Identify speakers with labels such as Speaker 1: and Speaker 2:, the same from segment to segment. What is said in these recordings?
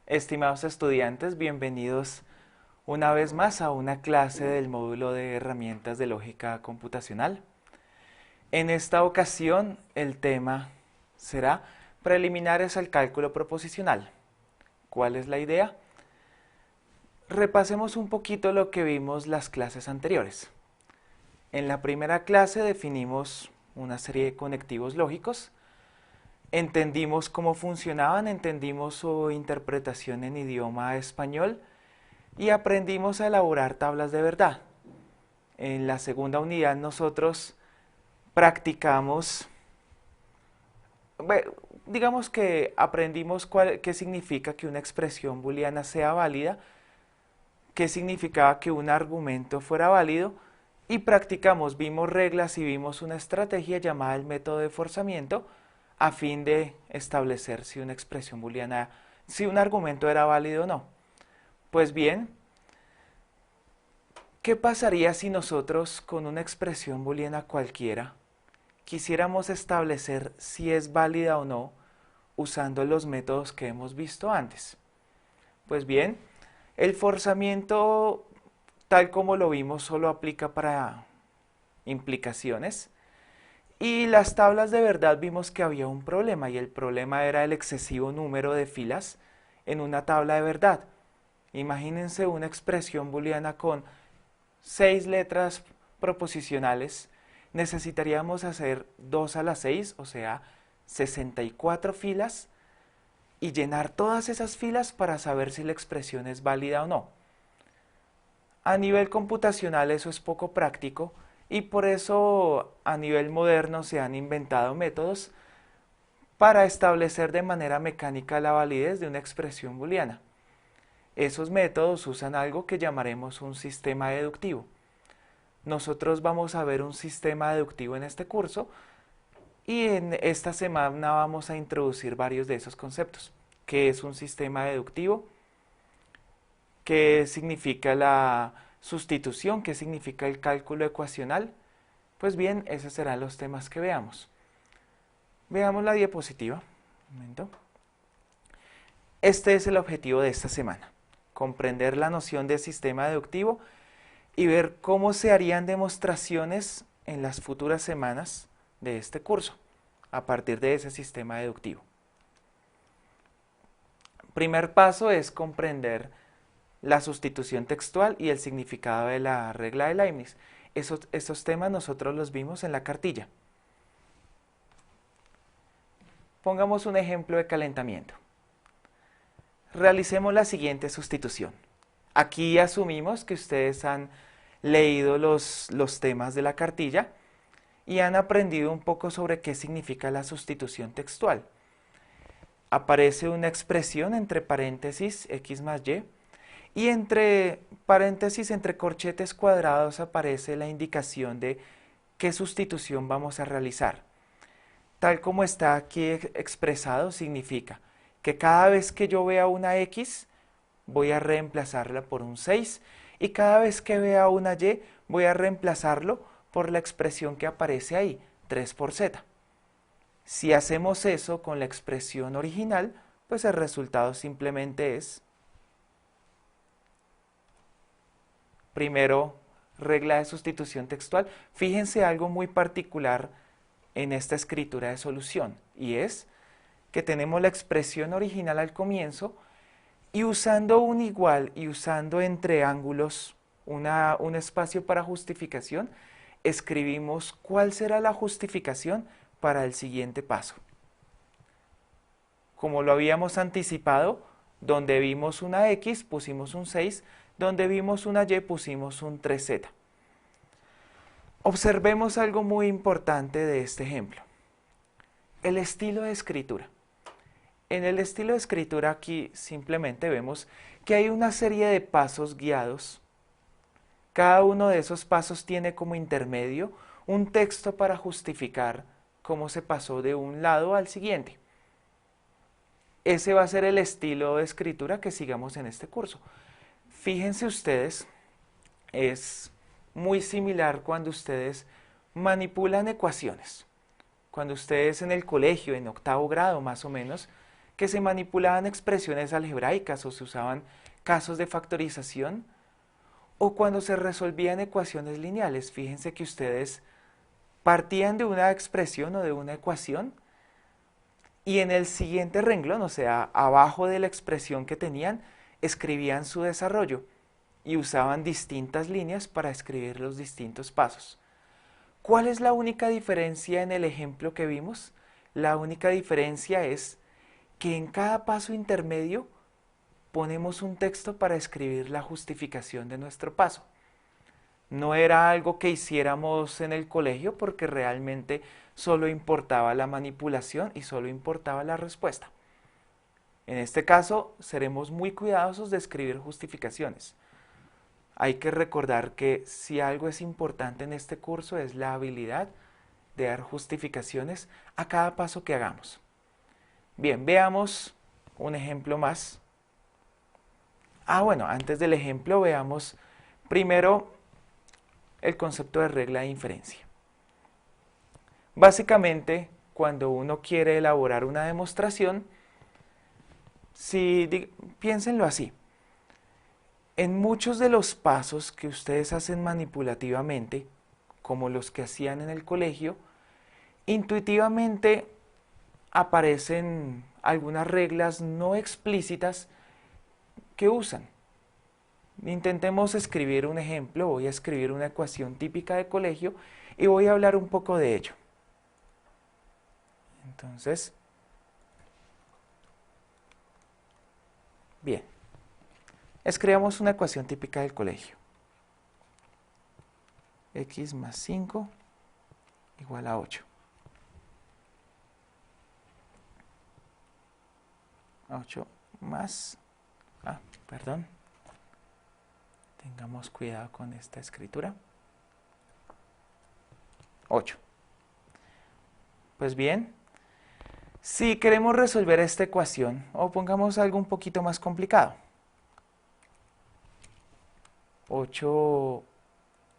Speaker 1: Estimados estudiantes, bienvenidos una vez más a una clase del módulo de herramientas de lógica computacional. En esta ocasión el tema será preliminares al cálculo proposicional. ¿Cuál es la idea? Repasemos un poquito lo que vimos las clases anteriores. En la primera clase definimos una serie de conectivos lógicos. Entendimos cómo funcionaban, entendimos su interpretación en idioma español y aprendimos a elaborar tablas de verdad. En la segunda unidad nosotros practicamos, digamos que aprendimos qué significa que una expresión booleana sea válida, qué significaba que un argumento fuera válido y practicamos, vimos reglas y vimos una estrategia llamada el método de forzamiento a fin de establecer si una expresión booleana, si un argumento era válido o no. Pues bien, ¿qué pasaría si nosotros con una expresión booleana cualquiera quisiéramos establecer si es válida o no usando los métodos que hemos visto antes? Pues bien, el forzamiento, tal como lo vimos, solo aplica para implicaciones. Y las tablas de verdad vimos que había un problema, y el problema era el excesivo número de filas en una tabla de verdad. Imagínense una expresión booleana con 6 letras proposicionales. Necesitaríamos hacer 2 a la 6, o sea, 64 filas, y llenar todas esas filas para saber si la expresión es válida o no. A nivel computacional eso es poco práctico, y por eso a nivel moderno se han inventado métodos para establecer de manera mecánica la validez de una expresión booleana. Esos métodos usan algo que llamaremos un sistema deductivo. Nosotros vamos a ver un sistema deductivo en este curso y en esta semana vamos a introducir varios de esos conceptos. ¿Qué es un sistema deductivo? ¿Qué significa la sustitución? ¿Qué significa el cálculo ecuacional? Pues bien, esos serán los temas que veamos. Veamos la diapositiva. Un momento. Este es el objetivo de esta semana: comprender la noción de sistema deductivo y ver cómo se harían demostraciones en las futuras semanas de este curso a partir de ese sistema deductivo. Primer paso es comprender la sustitución textual y el significado de la regla de Leibniz. Esos temas nosotros los vimos en la cartilla. Pongamos un ejemplo de calentamiento. Realicemos la siguiente sustitución. Aquí asumimos que ustedes han leído los temas de la cartilla y han aprendido un poco sobre qué significa la sustitución textual. Aparece una expresión entre paréntesis x más y entre paréntesis, entre corchetes cuadrados, aparece la indicación de qué sustitución vamos a realizar. Tal como está aquí expresado, significa que cada vez que yo vea una x, voy a reemplazarla por un 6, y cada vez que vea una y, voy a reemplazarlo por la expresión que aparece ahí, 3 por z. Si hacemos eso con la expresión original, pues el resultado simplemente es, primero, regla de sustitución textual. Fíjense algo muy particular en esta escritura de solución, y es que tenemos la expresión original al comienzo, y usando un igual y usando entre ángulos un espacio para justificación, escribimos cuál será la justificación para el siguiente paso. Como lo habíamos anticipado, donde vimos una x pusimos un 6, donde vimos una y pusimos un 3z. Observemos algo muy importante de este ejemplo: el estilo de escritura. En el estilo de escritura aquí simplemente vemos que hay una serie de pasos guiados. Cada uno de esos pasos tiene como intermedio un texto para justificar cómo se pasó de un lado al siguiente. Ese va a ser el estilo de escritura que sigamos en este curso. Fíjense ustedes, es muy similar cuando ustedes manipulan ecuaciones. Cuando ustedes en el colegio, en octavo grado más o menos, que se manipulaban expresiones algebraicas o se usaban casos de factorización, o cuando se resolvían ecuaciones lineales. Fíjense que ustedes partían de una expresión o de una ecuación y en el siguiente renglón, o sea, abajo de la expresión que tenían, escribían su desarrollo y usaban distintas líneas para escribir los distintos pasos. ¿Cuál es la única diferencia en el ejemplo que vimos? La única diferencia es que en cada paso intermedio ponemos un texto para escribir la justificación de nuestro paso. No era algo que hiciéramos en el colegio porque realmente solo importaba la manipulación y solo importaba la respuesta. En este caso, seremos muy cuidadosos de escribir justificaciones. Hay que recordar que si algo es importante en este curso es la habilidad de dar justificaciones a cada paso que hagamos. Bien, veamos un ejemplo más. Bueno, antes del ejemplo veamos primero el concepto de regla de inferencia. Básicamente, cuando uno quiere elaborar una demostración, piénsenlo así, en muchos de los pasos que ustedes hacen manipulativamente, como los que hacían en el colegio, intuitivamente aparecen algunas reglas no explícitas que usan. Intentemos escribir un ejemplo, voy a escribir una ecuación típica de colegio y voy a hablar un poco de ello. Entonces, bien, escribamos una ecuación típica del colegio. X más 5 igual a 8. 8 más, perdón, tengamos cuidado con esta escritura. 8. Pues bien, si queremos resolver esta ecuación, o pongamos algo un poquito más complicado. 8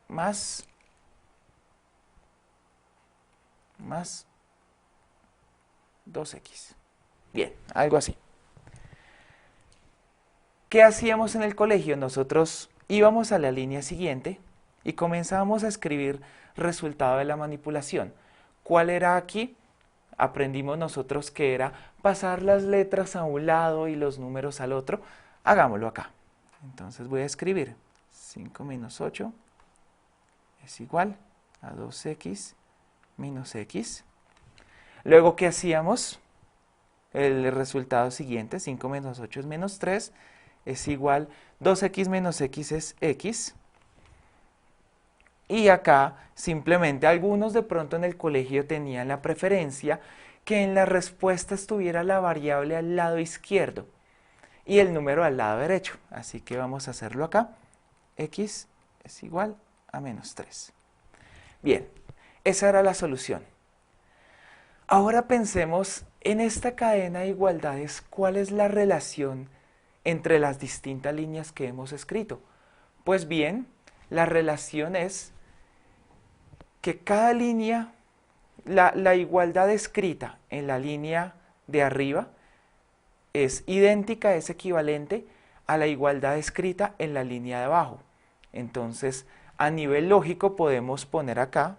Speaker 1: más 2x. Bien, algo así. ¿Qué hacíamos en el colegio? Nosotros íbamos a la línea siguiente y comenzábamos a escribir resultado de la manipulación. ¿Cuál era aquí? Aprendimos nosotros que era pasar las letras a un lado y los números al otro. Hagámoslo acá. Entonces voy a escribir 5 menos 8 es igual a 2x menos x. Luego, ¿qué hacíamos? El resultado siguiente, 5 menos 8 es menos 3, es igual, 2x menos x es x. Y acá, simplemente, algunos de pronto en el colegio tenían la preferencia que en la respuesta estuviera la variable al lado izquierdo y el número al lado derecho. Así que vamos a hacerlo acá. X es igual a menos 3. Bien, esa era la solución. Ahora pensemos en esta cadena de igualdades, ¿cuál es la relación entre las distintas líneas que hemos escrito? Pues bien, la relación es que cada línea, la igualdad escrita en la línea de arriba es idéntica, es equivalente a la igualdad escrita en la línea de abajo. Entonces, a nivel lógico podemos poner acá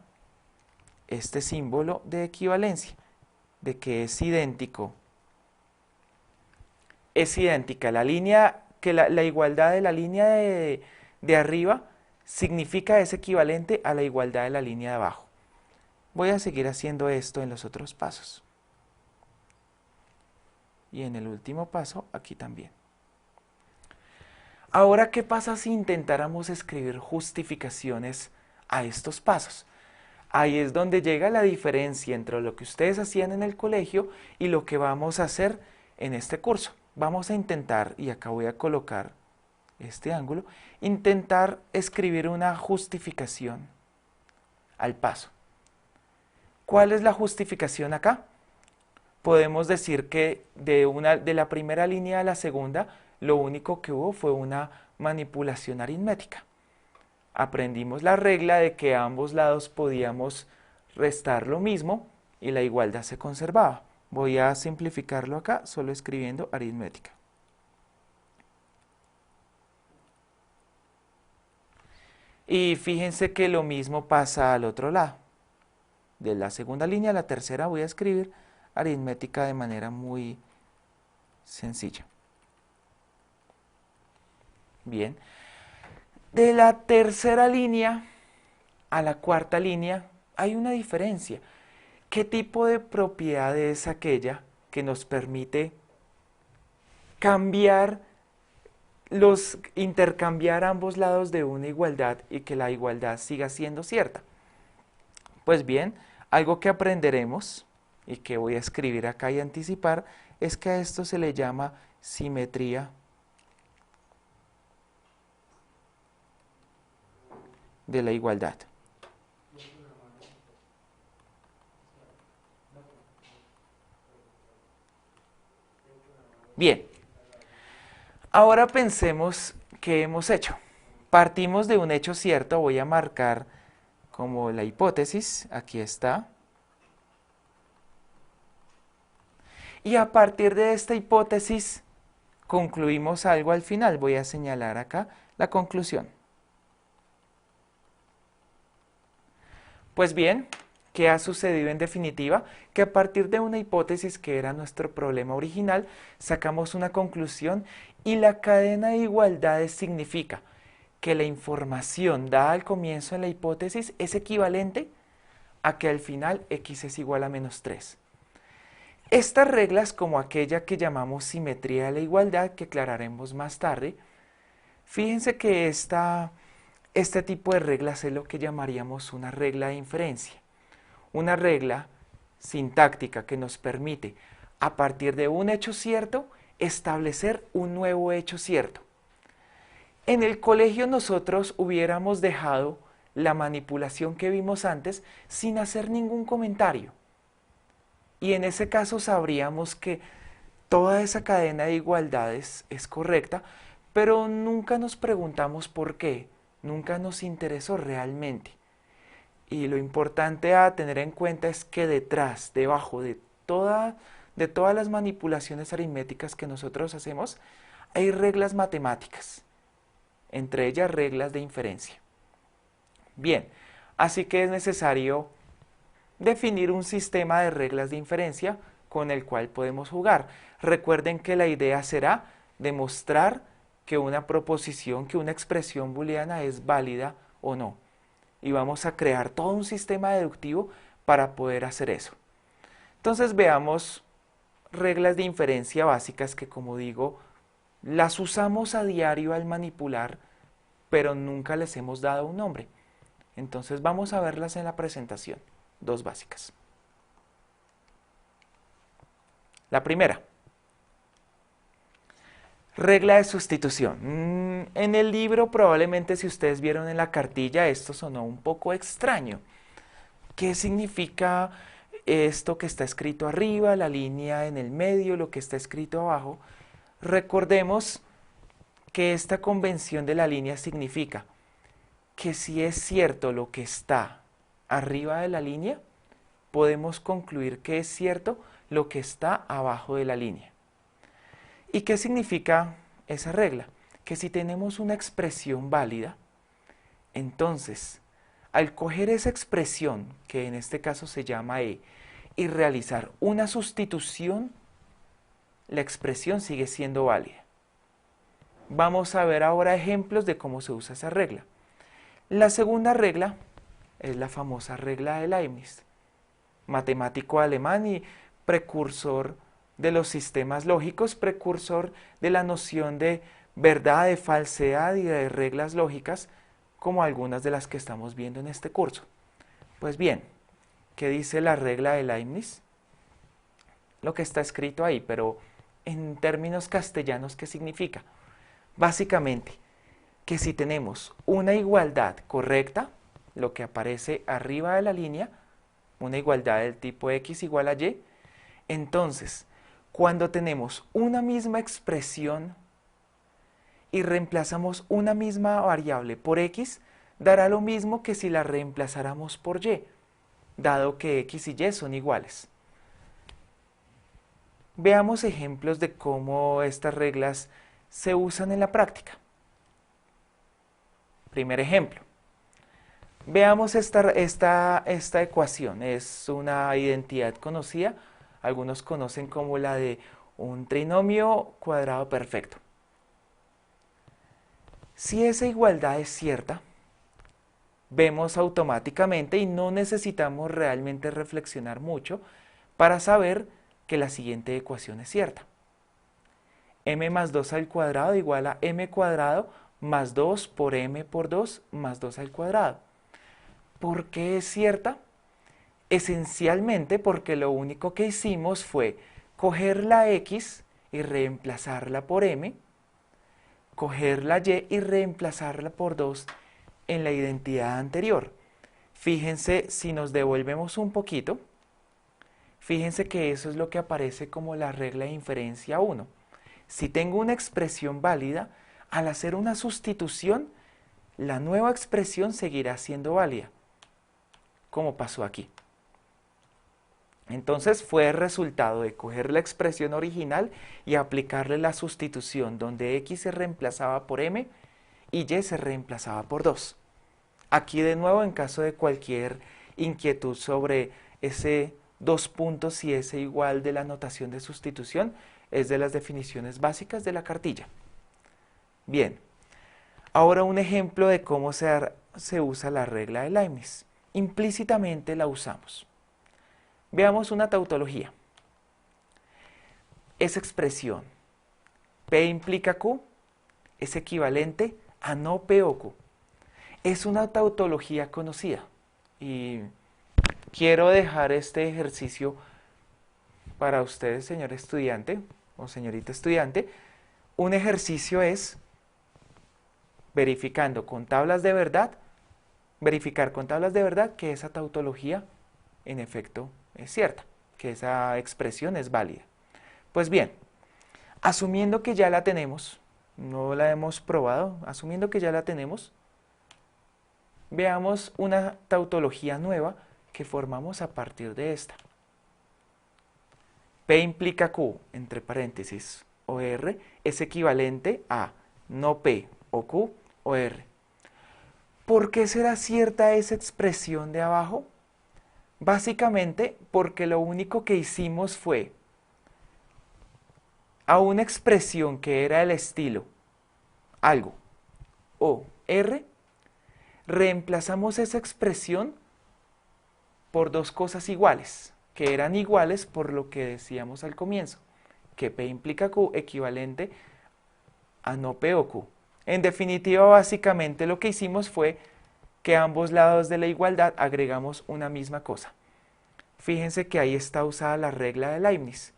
Speaker 1: este símbolo de equivalencia, de que es idéntica la línea, que la igualdad de la línea de arriba significa es equivalente a la igualdad de la línea de abajo. Voy a seguir haciendo esto en los otros pasos. Y en el último paso, aquí también. Ahora, ¿qué pasa si intentáramos escribir justificaciones a estos pasos? Ahí es donde llega la diferencia entre lo que ustedes hacían en el colegio y lo que vamos a hacer en este curso. Vamos a intentar, y acá voy a colocar este ángulo, intentar escribir una justificación al paso. ¿Cuál es la justificación acá? Podemos decir que de la primera línea a la segunda, lo único que hubo fue una manipulación aritmética. Aprendimos la regla de que a ambos lados podíamos restar lo mismo y la igualdad se conservaba. Voy a simplificarlo acá, solo escribiendo aritmética. Y fíjense que lo mismo pasa al otro lado. De la segunda línea a la tercera voy a escribir aritmética de manera muy sencilla. Bien. De la tercera línea a la cuarta línea hay una diferencia. ¿Qué tipo de propiedad es aquella que nos permite intercambiar ambos lados de una igualdad y que la igualdad siga siendo cierta? Pues bien, algo que aprenderemos y que voy a escribir acá y anticipar es que a esto se le llama simetría de la igualdad. Bien, ahora pensemos qué hemos hecho. Partimos de un hecho cierto, voy a marcar como la hipótesis, aquí está. Y a partir de esta hipótesis concluimos algo al final, voy a señalar acá la conclusión. Pues bien, ¿qué ha sucedido en definitiva? Que a partir de una hipótesis que era nuestro problema original, sacamos una conclusión y la cadena de igualdades significa que la información dada al comienzo en la hipótesis es equivalente a que al final x es igual a menos 3. Estas reglas, como aquella que llamamos simetría de la igualdad, que aclararemos más tarde, fíjense que este tipo de reglas es lo que llamaríamos una regla de inferencia. Una regla sintáctica que nos permite, a partir de un hecho cierto, establecer un nuevo hecho cierto. En el colegio nosotros hubiéramos dejado la manipulación que vimos antes sin hacer ningún comentario. Y en ese caso sabríamos que toda esa cadena de igualdades es correcta, pero nunca nos preguntamos por qué, nunca nos interesó realmente. Y lo importante a tener en cuenta es que detrás, debajo de todas las manipulaciones aritméticas que nosotros hacemos, hay reglas matemáticas, entre ellas reglas de inferencia. Bien, así que es necesario definir un sistema de reglas de inferencia con el cual podemos jugar. Recuerden que la idea será demostrar que una proposición, que una expresión booleana es válida o no. Y vamos a crear todo un sistema deductivo para poder hacer eso. Entonces veamos reglas de inferencia básicas que, como digo, las usamos a diario al manipular, pero nunca les hemos dado un nombre. Entonces vamos a verlas en la presentación, dos básicas. La primera, regla de sustitución. En el libro probablemente si ustedes vieron en la cartilla esto sonó un poco extraño. ¿Qué significa esto que está escrito arriba, la línea en el medio, lo que está escrito abajo? Recordemos que esta convención de la línea significa que si es cierto lo que está arriba de la línea, podemos concluir que es cierto lo que está abajo de la línea. ¿Y qué significa esa regla? Que si tenemos una expresión válida, entonces, al coger esa expresión, que en este caso se llama e, y realizar una sustitución, la expresión sigue siendo válida. Vamos a ver ahora ejemplos de cómo se usa esa regla. La segunda regla es la famosa regla de Leibniz, matemático alemán y precursor de los sistemas lógicos, precursor de la noción de verdad, de falsedad y de reglas lógicas, como algunas de las que estamos viendo en este curso. Pues bien, ¿qué dice la regla de Leibniz? Lo que está escrito ahí, pero en términos castellanos, ¿qué significa? Básicamente, que si tenemos una igualdad correcta, lo que aparece arriba de la línea, una igualdad del tipo x igual a y, entonces, cuando tenemos una misma expresión y reemplazamos una misma variable por x, dará lo mismo que si la reemplazáramos por y, dado que x y y son iguales. Veamos ejemplos de cómo estas reglas se usan en la práctica. Primer ejemplo. Veamos esta ecuación. Es una identidad conocida. Algunos conocen como la de un trinomio cuadrado perfecto. Si esa igualdad es cierta, vemos automáticamente y no necesitamos realmente reflexionar mucho para saber que la siguiente ecuación es cierta. M más 2 al cuadrado igual a m cuadrado más 2 por m por 2 más 2 al cuadrado. ¿Por qué es cierta? Esencialmente porque lo único que hicimos fue coger la x y reemplazarla por m, coger la y y reemplazarla por 2 en la identidad anterior. Fíjense, si nos devolvemos un poquito, fíjense que eso es lo que aparece como la regla de inferencia 1. Si tengo una expresión válida, al hacer una sustitución, la nueva expresión seguirá siendo válida, como pasó aquí. Entonces fue el resultado de coger la expresión original y aplicarle la sustitución, donde x se reemplazaba por m y y se reemplazaba por 2. Aquí de nuevo, en caso de cualquier inquietud sobre ese dos puntos y ese igual de la notación de sustitución, es de las definiciones básicas de la cartilla. Bien, ahora un ejemplo de cómo se usa la regla de Leibniz. Implícitamente la usamos. Veamos una tautología. Esa expresión P implica Q es equivalente a no P o Q. Es una tautología conocida y quiero dejar este ejercicio para ustedes, señor estudiante o señorita estudiante. Un ejercicio es verificar con tablas de verdad que esa tautología en efecto es cierta, que esa expresión es válida. Pues bien, asumiendo que ya la tenemos, no la hemos probado, asumiendo que ya la tenemos, veamos una tautología nueva que formamos a partir de esta. P implica Q, entre paréntesis, o R, es equivalente a no P o Q o R. ¿Por qué será cierta esa expresión de abajo? Básicamente porque lo único que hicimos fue a una expresión que era el estilo algo o R, reemplazamos esa expresión por dos cosas iguales, que eran iguales por lo que decíamos al comienzo, que P implica Q equivalente a no P o Q. En definitiva, básicamente lo que hicimos fue que a ambos lados de la igualdad agregamos una misma cosa. Fíjense que ahí está usada la regla de Leibniz.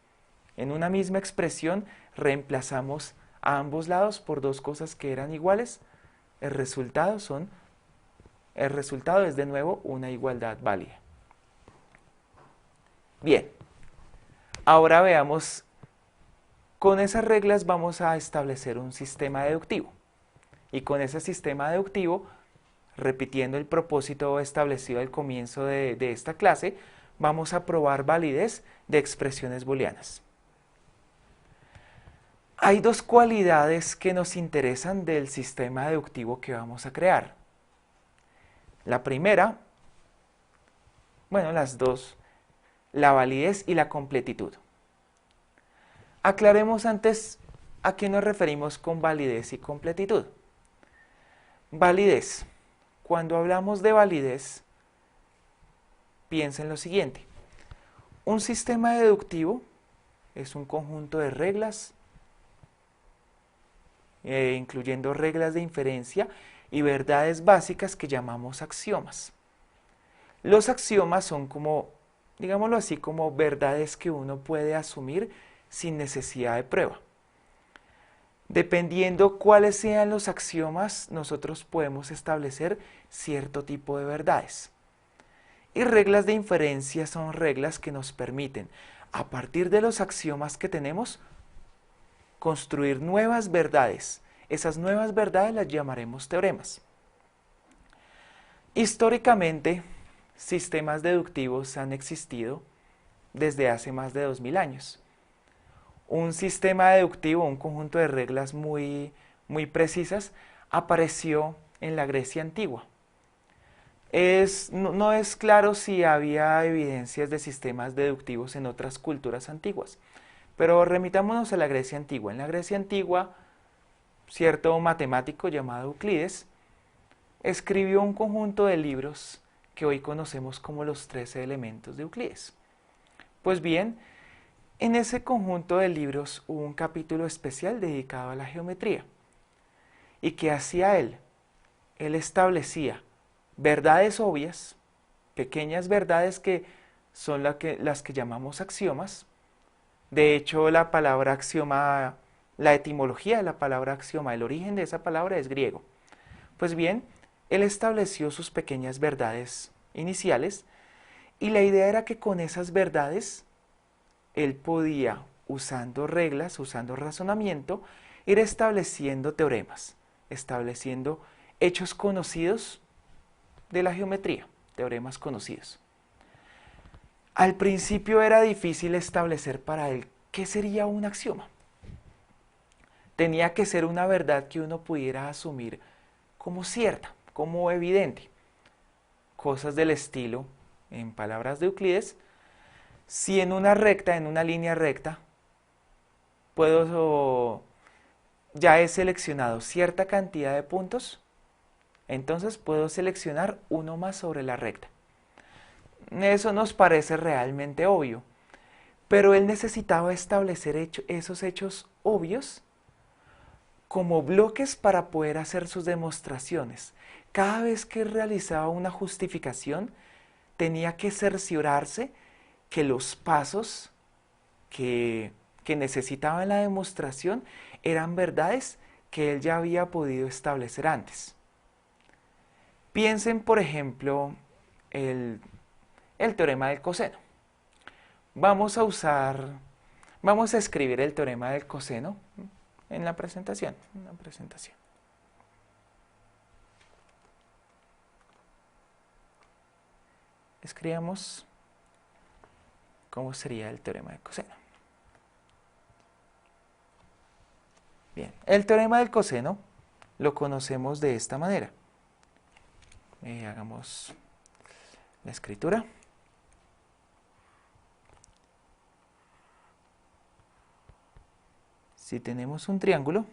Speaker 1: En una misma expresión reemplazamos a ambos lados por dos cosas que eran iguales. El resultado es de nuevo una igualdad válida. Bien, ahora veamos, con esas reglas vamos a establecer un sistema deductivo. Y con ese sistema deductivo, repitiendo el propósito establecido al comienzo de esta clase, vamos a probar validez de expresiones booleanas. Hay dos cualidades que nos interesan del sistema deductivo que vamos a crear. La primera, bueno, las dos, la validez y la completitud. Aclaremos antes a qué nos referimos con validez y completitud. Validez. Cuando hablamos de validez, piensa en lo siguiente. Un sistema deductivo es un conjunto de reglas, incluyendo reglas de inferencia y verdades básicas que llamamos axiomas. Los axiomas son como, digámoslo así, como verdades que uno puede asumir sin necesidad de prueba. Dependiendo cuáles sean los axiomas, nosotros podemos establecer cierto tipo de verdades. Y reglas de inferencia son reglas que nos permiten, a partir de los axiomas que tenemos, construir nuevas verdades. Esas nuevas verdades las llamaremos teoremas. Históricamente, sistemas deductivos han existido desde hace más de 2000 años. un sistema deductivo, un conjunto de reglas muy precisas, apareció en la Grecia antigua. No es claro si había evidencias de sistemas deductivos en otras culturas antiguas, pero remitámonos a la Grecia antigua. En la Grecia antigua, cierto matemático llamado Euclides escribió un conjunto de libros que hoy conocemos como los 13 elementos de Euclides. Pues bien, en ese conjunto de libros hubo un capítulo especial dedicado a la geometría. ¿Y qué hacía él? Él establecía verdades obvias, pequeñas verdades que son las que llamamos axiomas. De hecho, la palabra axioma, la etimología de la palabra axioma, el origen de esa palabra es griego. Pues bien, él estableció sus pequeñas verdades iniciales y la idea era que con esas verdades él podía, usando reglas, usando razonamiento, ir estableciendo teoremas, estableciendo hechos conocidos de la geometría, teoremas conocidos. Al principio era difícil establecer para él qué sería un axioma. Tenía que ser una verdad que uno pudiera asumir como cierta, como evidente. Cosas del estilo, en palabras de Euclides, si en una recta, en una línea recta, ya he seleccionado cierta cantidad de puntos, entonces puedo seleccionar uno más sobre la recta. Eso nos parece realmente obvio, pero él necesitaba establecer esos hechos obvios como bloques para poder hacer sus demostraciones. Cada vez que realizaba una justificación, tenía que cerciorarse que los pasos que necesitaba en la demostración eran verdades que él ya había podido establecer antes. Piensen, por ejemplo, el teorema del coseno. Vamos a escribir el teorema del coseno en la presentación. Escribamos cómo sería el teorema del coseno. Bien, el teorema del coseno lo conocemos de esta manera. Hagamos la escritura. Si tenemos un triángulo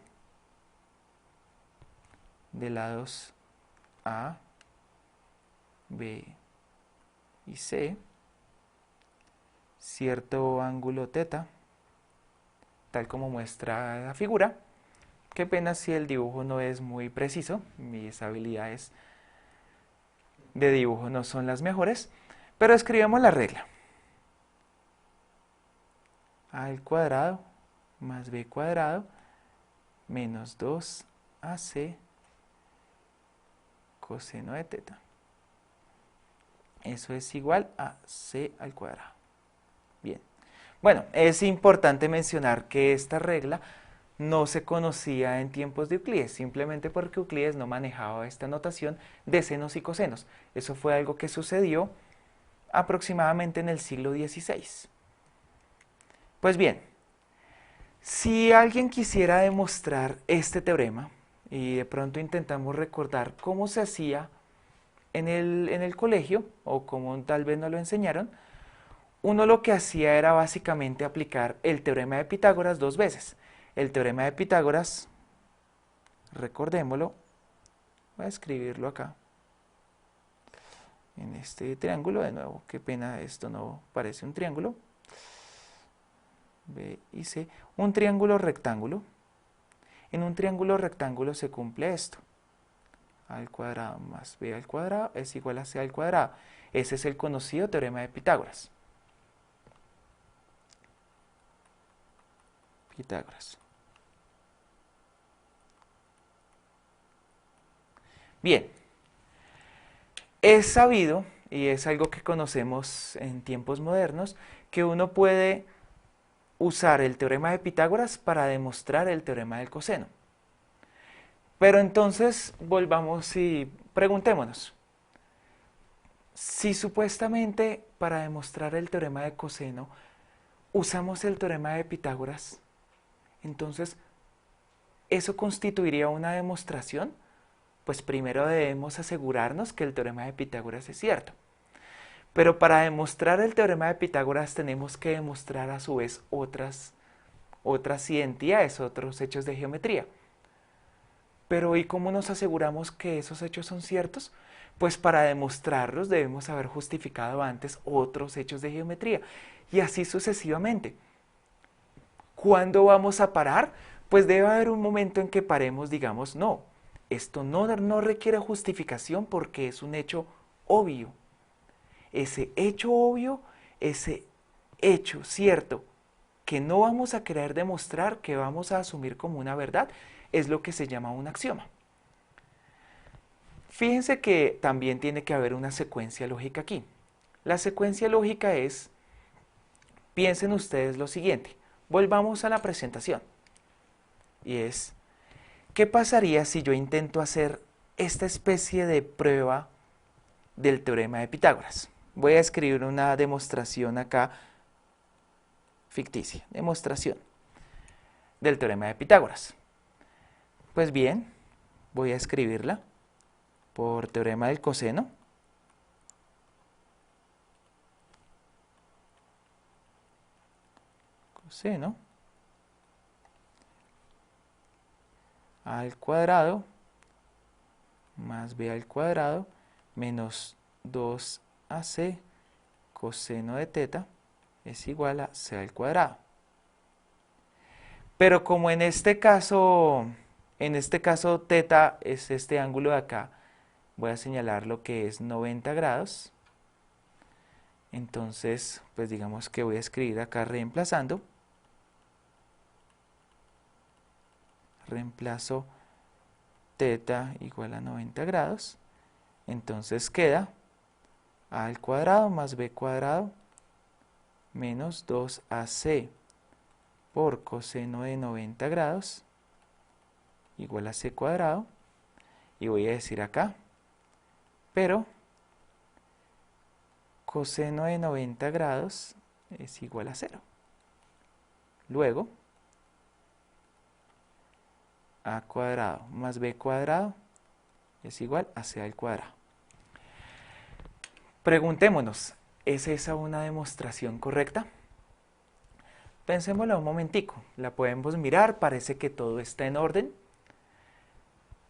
Speaker 1: de lados A, B y C, cierto ángulo θ, tal como muestra la figura, qué pena si el dibujo no es muy preciso, mis habilidades de dibujo no son las mejores, pero escribamos la regla. A al cuadrado más b cuadrado menos 2ac coseno de θ. Eso es igual a c al cuadrado. Bien. Bueno, es importante mencionar que esta regla no se conocía en tiempos de Euclides, simplemente porque Euclides no manejaba esta notación de senos y cosenos. Eso fue algo que sucedió aproximadamente en el siglo XVI. Pues bien, si alguien quisiera demostrar este teorema, y de pronto intentamos recordar cómo se hacía en el colegio, o cómo tal vez nos lo enseñaron, uno lo que hacía era básicamente aplicar el teorema de Pitágoras dos veces. El teorema de Pitágoras, recordémoslo, voy a escribirlo acá, en este triángulo, de nuevo, qué pena, esto no parece un triángulo, B y C, un triángulo rectángulo. En un triángulo rectángulo se cumple esto, a al cuadrado más b al cuadrado es igual a c al cuadrado. Ese es el conocido teorema de Pitágoras. Bien, es sabido, y es algo que conocemos en tiempos modernos, que uno puede usar el teorema de Pitágoras para demostrar el teorema del coseno. Pero entonces volvamos y preguntémonos, si supuestamente para demostrar el teorema de coseno usamos el teorema de Pitágoras, Entonces, ¿eso constituiría una demostración? Pues primero debemos asegurarnos que el teorema de Pitágoras es cierto. Pero para demostrar el teorema de Pitágoras tenemos que demostrar a su vez otras identidades, otros hechos de geometría. Pero ¿y cómo nos aseguramos que esos hechos son ciertos? Pues para demostrarlos debemos haber justificado antes otros hechos de geometría. Y así sucesivamente. ¿Cuándo vamos a parar? Pues debe haber un momento en que paremos, digamos, no, esto no requiere justificación porque es un hecho obvio. Ese hecho obvio, ese hecho cierto, que no vamos a querer demostrar, que vamos a asumir como una verdad, es lo que se llama un axioma. Fíjense que también tiene que haber una secuencia lógica aquí. La secuencia lógica es, piensen ustedes lo siguiente, volvamos a la presentación. Y es, ¿qué pasaría si yo intento hacer esta especie de prueba del teorema de Pitágoras? Voy a escribir una demostración acá ficticia, demostración del teorema de Pitágoras. Pues bien, voy a escribirla por teorema del coseno. Coseno al cuadrado más b al cuadrado menos 2ac coseno de teta es igual a c al cuadrado. Pero como en este caso teta es este ángulo de acá, voy a señalar lo que es 90 grados. Entonces, pues digamos que voy a escribir acá reemplazando. Reemplazo teta igual a 90 grados. Entonces queda a al cuadrado más b cuadrado menos 2ac por coseno de 90 grados igual a c cuadrado. Y voy a decir acá, pero coseno de 90 grados es igual a 0. Luego, a cuadrado más b cuadrado es igual a c al cuadrado. Preguntémonos, ¿es esa una demostración correcta? Pensémoslo un momentico, la podemos mirar, parece que todo está en orden,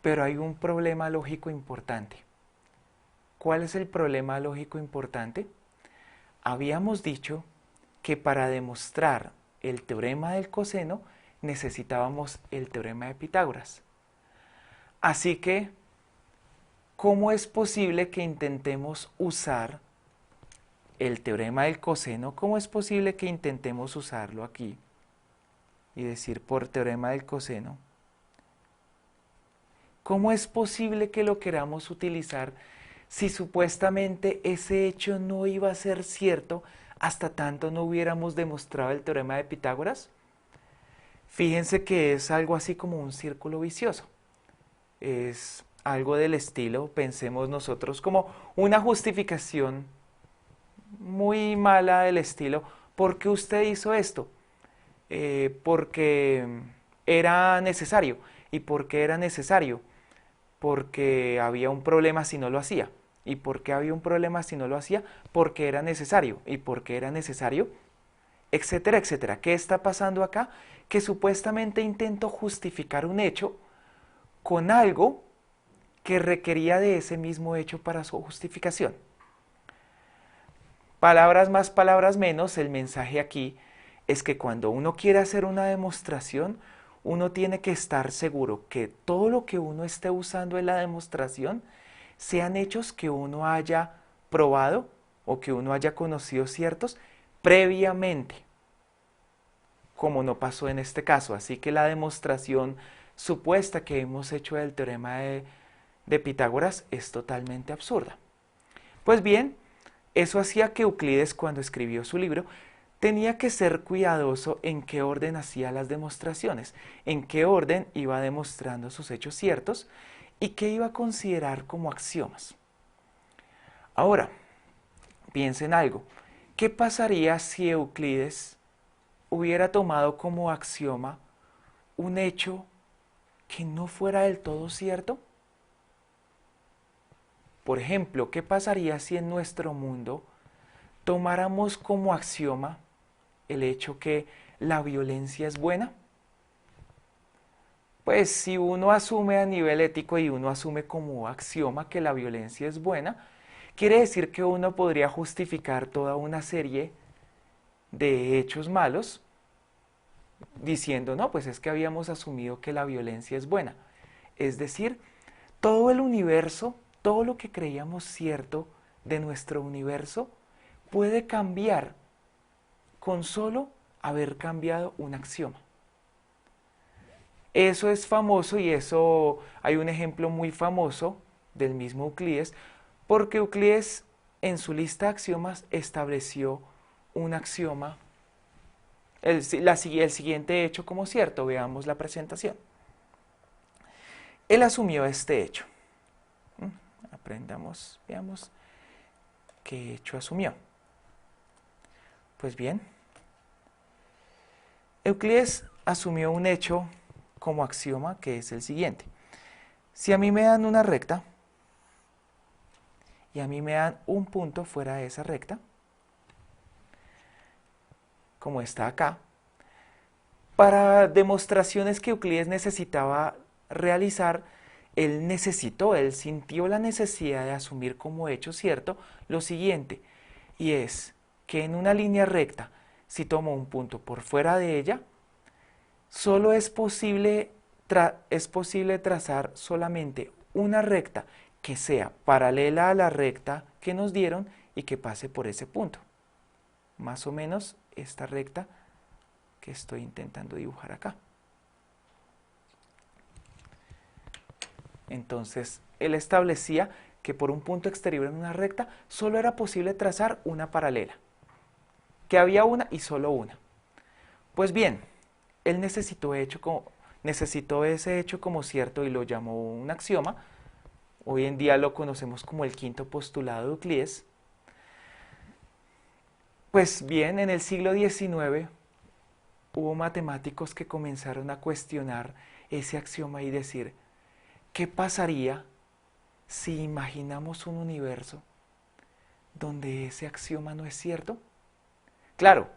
Speaker 1: pero hay un problema lógico importante. ¿Cuál es el problema lógico importante? Habíamos dicho que para demostrar el teorema del coseno necesitábamos el teorema de Pitágoras. Así que, ¿cómo es posible que intentemos usar el teorema del coseno? ¿Cómo es posible que intentemos usarlo aquí y decir por teorema del coseno? ¿Cómo es posible que lo queramos utilizar si supuestamente ese hecho no iba a ser cierto hasta tanto no hubiéramos demostrado el teorema de Pitágoras? Fíjense que es algo así como un círculo vicioso. Es algo del estilo, pensemos nosotros, como una justificación muy mala del estilo, ¿por qué usted hizo esto? Porque era necesario. ¿Y por qué era necesario? Porque había un problema si no lo hacía. ¿Y por qué había un problema si no lo hacía? Porque era necesario. ¿Y por qué era necesario? Etcétera, etcétera. ¿Qué está pasando acá? Que supuestamente intento justificar un hecho con algo que requería de ese mismo hecho para su justificación. Palabras más, palabras menos, el mensaje aquí es que cuando uno quiere hacer una demostración, uno tiene que estar seguro que todo lo que uno esté usando en la demostración sean hechos que uno haya probado o que uno haya conocido ciertos previamente, como no pasó en este caso. Así que la demostración supuesta que hemos hecho del teorema de Pitágoras es totalmente absurda. Pues bien, eso hacía que Euclides, cuando escribió su libro, tenía que ser cuidadoso en qué orden hacía las demostraciones, en qué orden iba demostrando sus hechos ciertos y qué iba a considerar como axiomas. Ahora, piensen algo. ¿Qué pasaría si Euclides hubiera tomado como axioma un hecho que no fuera del todo cierto? Por ejemplo, ¿qué pasaría si en nuestro mundo tomáramos como axioma el hecho que la violencia es buena? Pues si uno asume a nivel ético y uno asume como axioma que la violencia es buena, quiere decir que uno podría justificar toda una serie de hechos malos diciendo, no, pues es que habíamos asumido que la violencia es buena. Es decir, todo el universo, todo lo que creíamos cierto de nuestro universo puede cambiar con solo haber cambiado un axioma. Eso es famoso y eso hay un ejemplo muy famoso del mismo Euclides, porque Euclides en su lista de axiomas estableció un axioma, el siguiente hecho como cierto. Veamos la presentación. Él asumió este hecho. Aprendamos, veamos qué hecho asumió. Pues bien, Euclides asumió un hecho como axioma que es el siguiente. Si a mí me dan una recta y a mí me dan un punto fuera de esa recta, como está acá, para demostraciones que Euclides necesitaba realizar, él sintió la necesidad de asumir como hecho cierto lo siguiente, y es que en una línea recta, si tomo un punto por fuera de ella, solo es posible trazar solamente una recta que sea paralela a la recta que nos dieron y que pase por ese punto. Más o menos esta recta que estoy intentando dibujar acá. Entonces, él establecía que por un punto exterior en una recta solo era posible trazar una paralela, que había una y solo una. Pues bien, él necesitó ese hecho como cierto y lo llamó un axioma. Hoy en día lo conocemos como el quinto postulado de Euclides. Pues bien, en el siglo XIX hubo matemáticos que comenzaron a cuestionar ese axioma y decir, ¿qué pasaría si imaginamos un universo donde ese axioma no es cierto? Claro,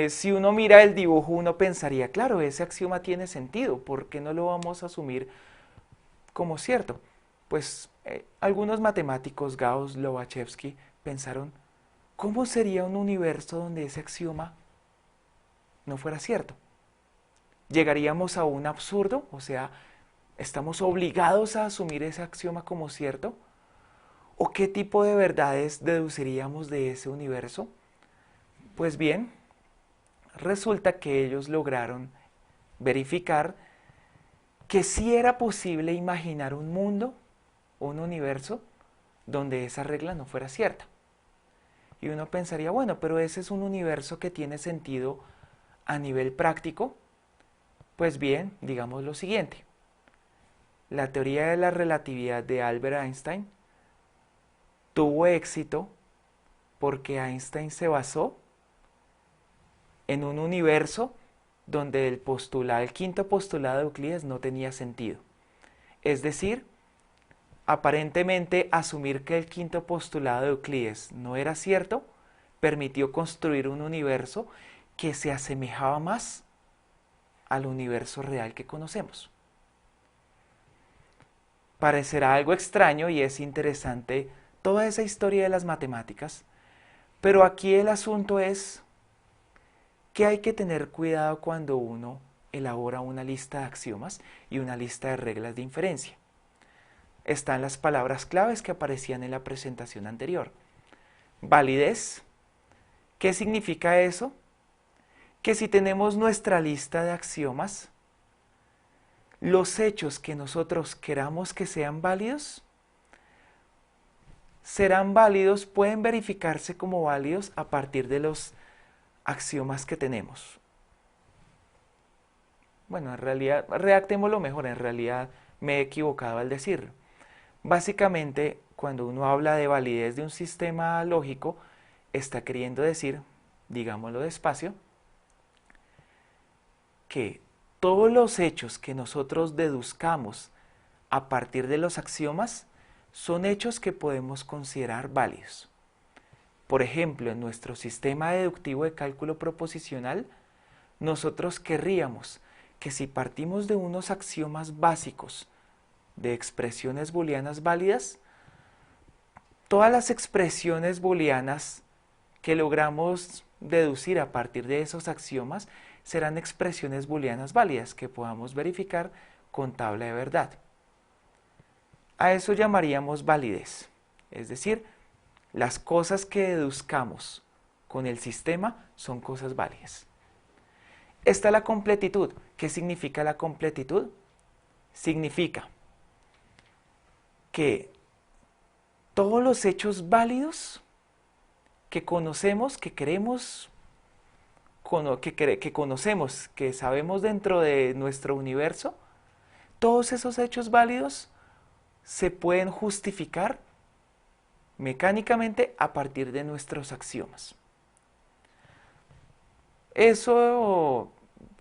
Speaker 1: si uno mira el dibujo, uno pensaría, claro, ese axioma tiene sentido, ¿por qué no lo vamos a asumir como cierto? Pues algunos matemáticos, Gauss, Lobachevsky, pensaron, ¿cómo sería un universo donde ese axioma no fuera cierto? ¿Llegaríamos a un absurdo? O sea, ¿estamos obligados a asumir ese axioma como cierto? ¿O qué tipo de verdades deduciríamos de ese universo? Pues bien, resulta que ellos lograron verificar que sí era posible imaginar un mundo, un universo, donde esa regla no fuera cierta. Y uno pensaría, bueno, pero ese es un universo que tiene sentido a nivel práctico. Pues bien, digamos lo siguiente. La teoría de la relatividad de Albert Einstein tuvo éxito porque Einstein se basó en un universo donde el quinto postulado de Euclides no tenía sentido. Es decir, aparentemente asumir que el quinto postulado de Euclides no era cierto permitió construir un universo que se asemejaba más al universo real que conocemos. Parecerá algo extraño y es interesante toda esa historia de las matemáticas, pero aquí el asunto es que hay que tener cuidado cuando uno elabora una lista de axiomas y una lista de reglas de inferencia. Están las palabras claves que aparecían en la presentación anterior. Validez. ¿Qué significa eso? Que si tenemos nuestra lista de axiomas, los hechos que nosotros queramos que sean válidos, pueden verificarse como válidos a partir de los axiomas que tenemos. Bueno, en realidad, redactémoslo mejor, en realidad me he equivocado al decirlo. Básicamente, cuando uno habla de validez de un sistema lógico, está queriendo decir, digámoslo despacio, que todos los hechos que nosotros deduzcamos a partir de los axiomas son hechos que podemos considerar válidos. Por ejemplo, en nuestro sistema deductivo de cálculo proposicional, nosotros querríamos que si partimos de unos axiomas básicos de expresiones booleanas válidas, todas las expresiones booleanas que logramos deducir a partir de esos axiomas serán expresiones booleanas válidas que podamos verificar con tabla de verdad. A eso llamaríamos validez, es decir, las cosas que deduzcamos con el sistema son cosas válidas. Esta es la completitud. ¿Qué significa la completitud? Significa que todos los hechos válidos que conocemos, que queremos, que conocemos, que sabemos dentro de nuestro universo, todos esos hechos válidos se pueden justificar mecánicamente a partir de nuestros axiomas. Eso,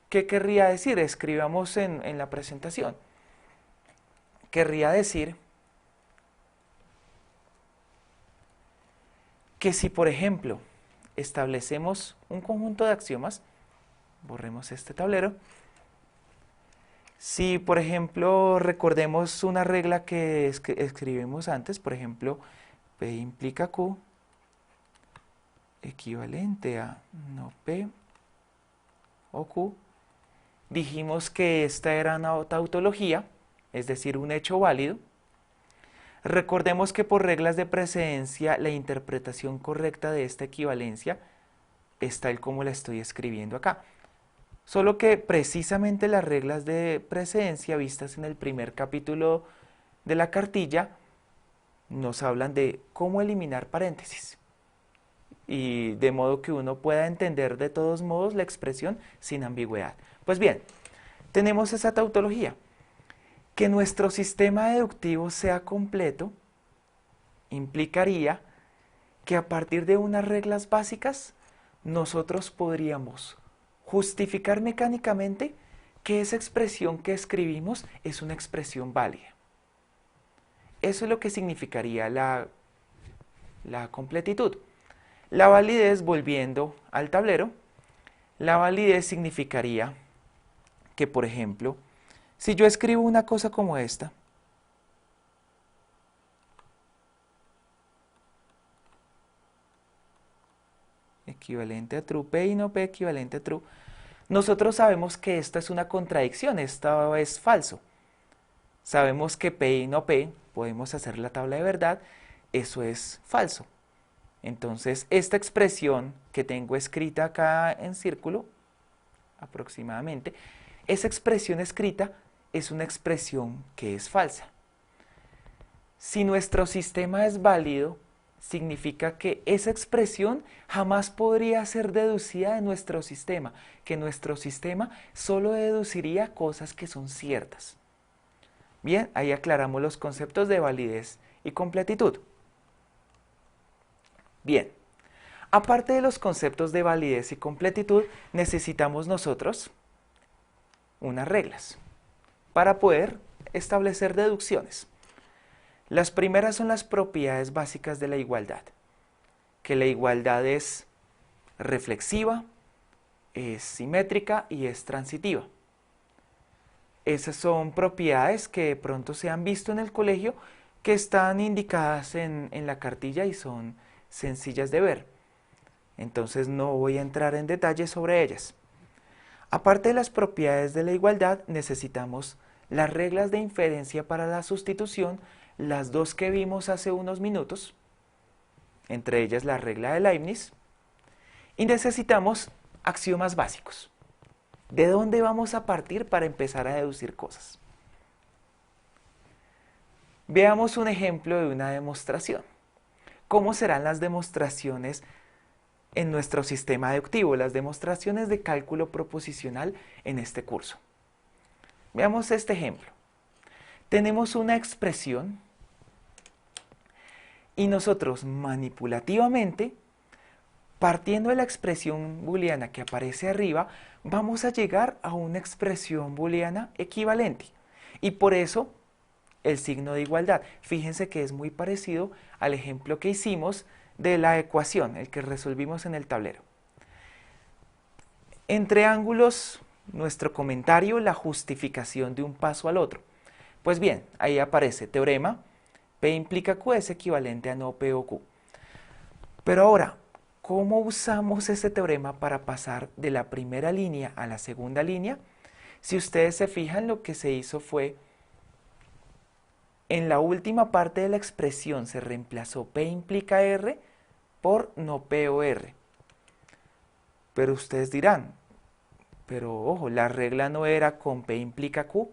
Speaker 1: ¿qué querría decir? Escribamos en la presentación. Querría decir que si, por ejemplo, establecemos un conjunto de axiomas, borremos este tablero. Si, por ejemplo, recordemos una regla que escribimos antes, por ejemplo, P implica Q, equivalente a no P o Q, dijimos que esta era una tautología, es decir, un hecho válido. Recordemos que por reglas de precedencia la interpretación correcta de esta equivalencia es tal como la estoy escribiendo acá. Solo que precisamente las reglas de precedencia vistas en el primer capítulo de la cartilla nos hablan de cómo eliminar paréntesis. Y de modo que uno pueda entender de todos modos la expresión sin ambigüedad. Pues bien, tenemos esa tautología. Que nuestro sistema deductivo sea completo implicaría que a partir de unas reglas básicas nosotros podríamos justificar mecánicamente que esa expresión que escribimos es una expresión válida. Eso es lo que significaría la completitud. La validez, volviendo al tablero, la validez significaría que, por ejemplo, si yo escribo una cosa como esta, equivalente a true, P y no P equivalente a true, nosotros sabemos que esta es una contradicción, esta es falso. Sabemos que P y no P, podemos hacer la tabla de verdad, eso es falso. Entonces, esta expresión que tengo escrita acá en círculo, aproximadamente, esa expresión escrita es una expresión que es falsa. Si nuestro sistema es válido, significa que esa expresión jamás podría ser deducida de nuestro sistema, que nuestro sistema solo deduciría cosas que son ciertas. Bien, ahí aclaramos los conceptos de validez y completitud. Bien, aparte de los conceptos de validez y completitud, necesitamos nosotros unas reglas para poder establecer deducciones. Las primeras son las propiedades básicas de la igualdad, que la igualdad es reflexiva, es simétrica y es transitiva. Esas son propiedades que de pronto se han visto en el colegio, que están indicadas en la cartilla y son sencillas de ver. Entonces no voy a entrar en detalles sobre ellas. Aparte de las propiedades de la igualdad, necesitamos las reglas de inferencia para la sustitución, las dos que vimos hace unos minutos, entre ellas la regla de Leibniz, y necesitamos axiomas básicos. ¿De dónde vamos a partir para empezar a deducir cosas? Veamos un ejemplo de una demostración. ¿Cómo serán las demostraciones en nuestro sistema deductivo, las demostraciones de cálculo proposicional en este curso? Veamos este ejemplo. Tenemos una expresión y nosotros manipulativamente Partiendo de la expresión booleana que aparece arriba, vamos a llegar a una expresión booleana equivalente. Y por eso el signo de igualdad. Fíjense que es muy parecido al ejemplo que hicimos de la ecuación, el que resolvimos en el tablero. En triángulos, nuestro comentario, la justificación de un paso al otro. Pues bien, ahí aparece teorema, P implica Q es equivalente a no P o Q. Pero ahora, ¿cómo usamos ese teorema para pasar de la primera línea a la segunda línea? Si ustedes se fijan, lo que se hizo fue, en la última parte de la expresión se reemplazó P implica R por no P o R. Pero ustedes dirán, pero ojo, la regla no era con P implica Q.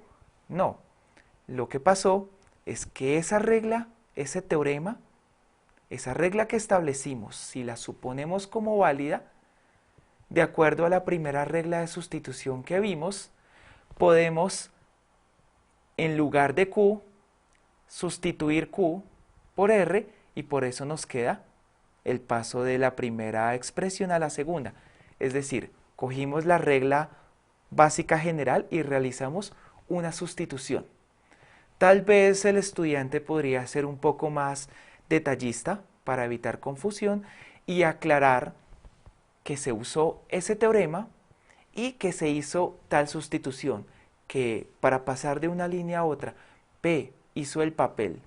Speaker 1: No, lo que pasó es que esa regla, ese teorema, esa regla que establecimos, si la suponemos como válida, de acuerdo a la primera regla de sustitución que vimos, podemos, en lugar de Q, sustituir Q por R y por eso nos queda el paso de la primera expresión a la segunda. Es decir, cogimos la regla básica general y realizamos una sustitución. Tal vez el estudiante podría ser un poco más detallista para evitar confusión y aclarar que se usó ese teorema y que se hizo tal sustitución, que para pasar de una línea a otra, P hizo el papel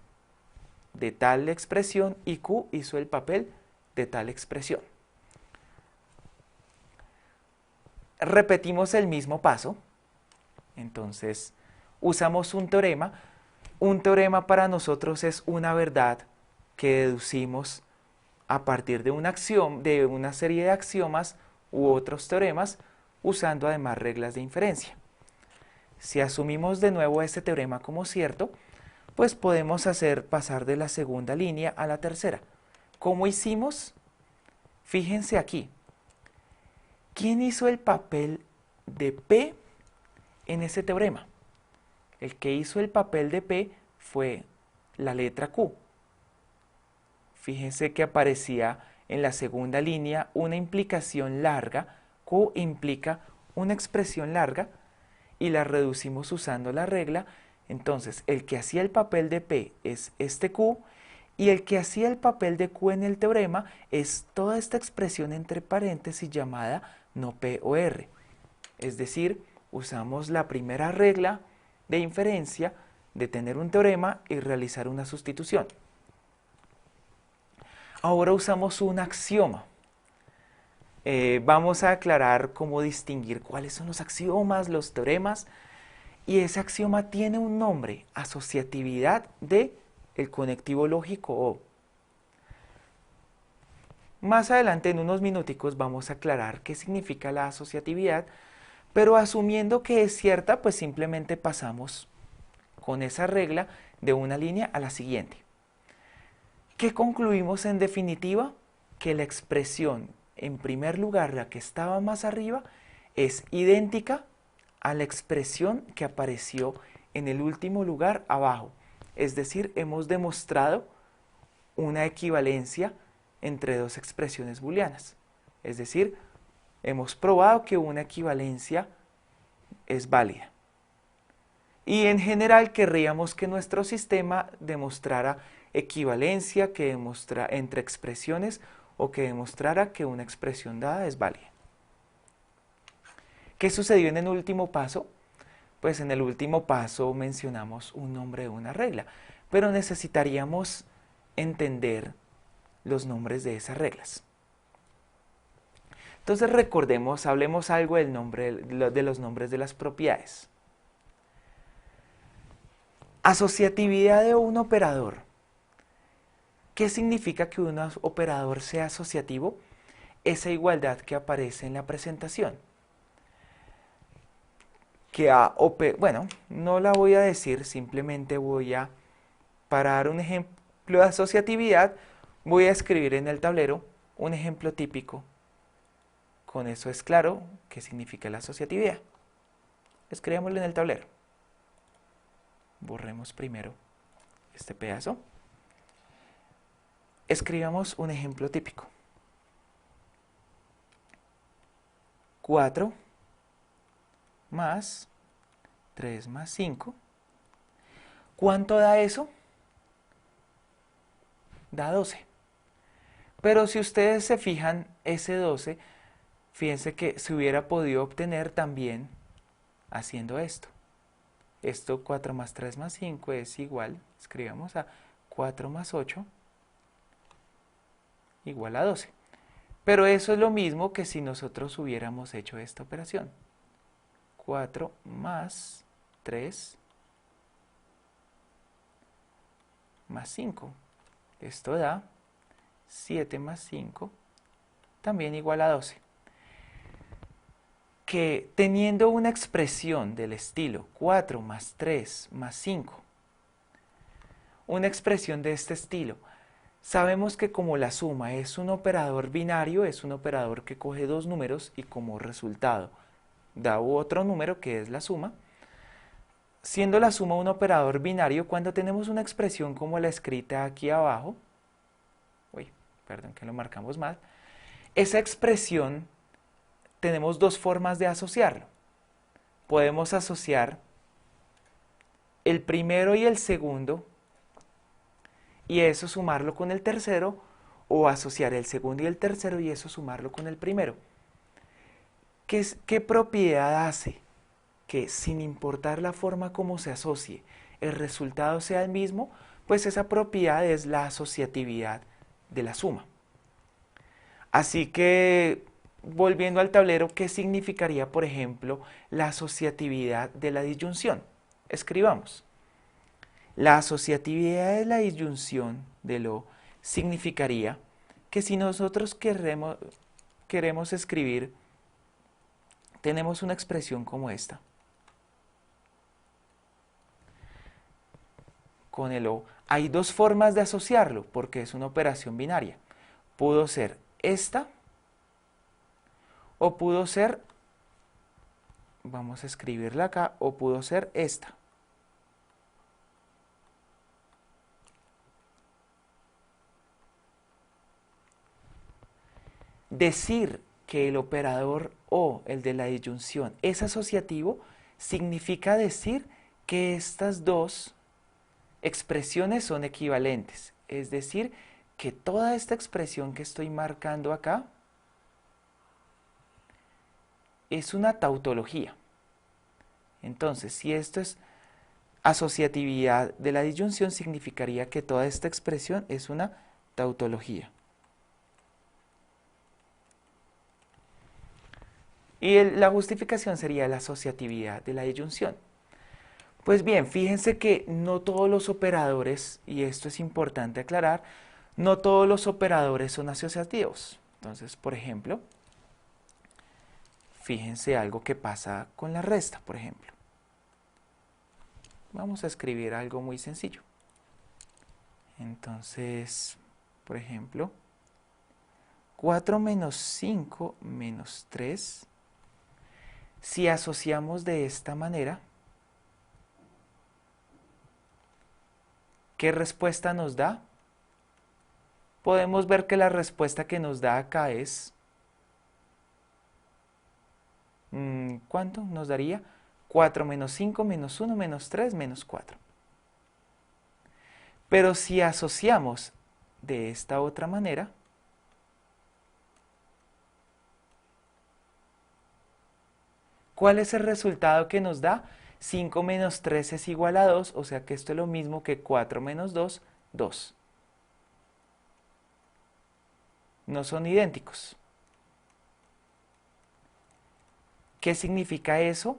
Speaker 1: de tal expresión y Q hizo el papel de tal expresión. Repetimos el mismo paso, entonces usamos un teorema. Un teorema para nosotros es una verdad que deducimos a partir de una serie de axiomas u otros teoremas, usando además reglas de inferencia. Si asumimos de nuevo este teorema como cierto, pues podemos hacer pasar de la segunda línea a la tercera. ¿Cómo hicimos? Fíjense aquí. ¿Quién hizo el papel de P en ese teorema? El que hizo el papel de P fue la letra Q. Fíjense que aparecía en la segunda línea una implicación larga. Q implica una expresión larga y la reducimos usando la regla. Entonces, el que hacía el papel de P es este Q y el que hacía el papel de Q en el teorema es toda esta expresión entre paréntesis llamada no P o R. Es decir, usamos la primera regla de inferencia de tener un teorema y realizar una sustitución. Ahora usamos un axioma. Vamos a aclarar cómo distinguir cuáles son los axiomas, los teoremas, y ese axioma tiene un nombre, asociatividad de el conectivo lógico O. Más adelante, en unos minuticos, vamos a aclarar qué significa la asociatividad, pero asumiendo que es cierta, pues simplemente pasamos con esa regla de una línea a la siguiente. ¿Qué concluimos en definitiva? Que la expresión, en primer lugar, la que estaba más arriba, es idéntica a la expresión que apareció en el último lugar abajo. Es decir, hemos demostrado una equivalencia entre dos expresiones booleanas. Es decir, hemos probado que una equivalencia es válida. Y en general querríamos que nuestro sistema demostrara equivalencia entre expresiones o que demostrara que una expresión dada es válida. ¿Qué sucedió en el último paso? Pues en el último paso mencionamos un nombre de una regla, pero necesitaríamos entender los nombres de esas reglas. Entonces recordemos, hablemos algo de los nombres de las propiedades. Asociatividad de un operador. ¿Qué significa que un operador sea asociativo? Esa igualdad que aparece en la presentación. Bueno, no la voy a decir, simplemente para dar un ejemplo de asociatividad, voy a escribir en el tablero un ejemplo típico. Con eso es claro qué significa la asociatividad. Escribámoslo en el tablero. Borremos primero este pedazo. Escribamos un ejemplo típico. 4 más 3 más 5. ¿Cuánto da eso? Da 12. Pero si ustedes se fijan, ese 12, fíjense que se hubiera podido obtener también haciendo esto. Esto 4 más 3 más 5 es igual, escribamos a 4 más 8 igual a 12. Pero eso es lo mismo que si nosotros hubiéramos hecho esta operación. 4 más 3 más 5. Esto da 7 más 5, también igual a 12. Que teniendo una expresión del estilo 4 más 3 más 5, una expresión de este estilo, sabemos que como la suma es un operador binario, es un operador que coge dos números y como resultado da otro número que es la suma. Siendo la suma un operador binario, cuando tenemos una expresión como la escrita aquí abajo, perdón que lo marcamos mal, esa expresión tenemos dos formas de asociarlo. Podemos asociar el primero y el segundo y eso sumarlo con el tercero, o asociar el segundo y el tercero y eso sumarlo con el primero. ¿Qué propiedad hace que sin importar la forma como se asocie, el resultado sea el mismo? Pues esa propiedad es la asociatividad de la suma. Así que, volviendo al tablero, ¿qué significaría, por ejemplo, la asociatividad de la disyunción? Escribamos. La asociatividad de la disyunción de lo significaría que si nosotros queremos escribir, tenemos una expresión como esta. Con el O hay dos formas de asociarlo porque es una operación binaria. Pudo ser esta o pudo ser, vamos a escribirla acá, o pudo ser esta. Decir que el operador O, el de la disyunción, es asociativo, significa decir que estas dos expresiones son equivalentes. Es decir, que toda esta expresión que estoy marcando acá es una tautología. Entonces, si esto es asociatividad de la disyunción, significaría que toda esta expresión es una tautología. Y la justificación sería la asociatividad de la disyunción. Pues bien, fíjense que no todos los operadores, y esto es importante aclarar, no todos los operadores son asociativos. Entonces, por ejemplo, fíjense algo que pasa con la resta, por ejemplo. Vamos a escribir algo muy sencillo. Entonces, por ejemplo, 4 menos 5 menos 3, si asociamos de esta manera, ¿qué respuesta nos da? Podemos ver que la respuesta que nos da acá es, ¿cuánto nos daría? 4 menos 5 menos 1 menos 3 menos 4. Pero si asociamos de esta otra manera, ¿cuál es el resultado que nos da? 5 menos 3 es igual a 2, o sea que esto es lo mismo que 4 menos 2, 2. No son idénticos. ¿Qué significa eso?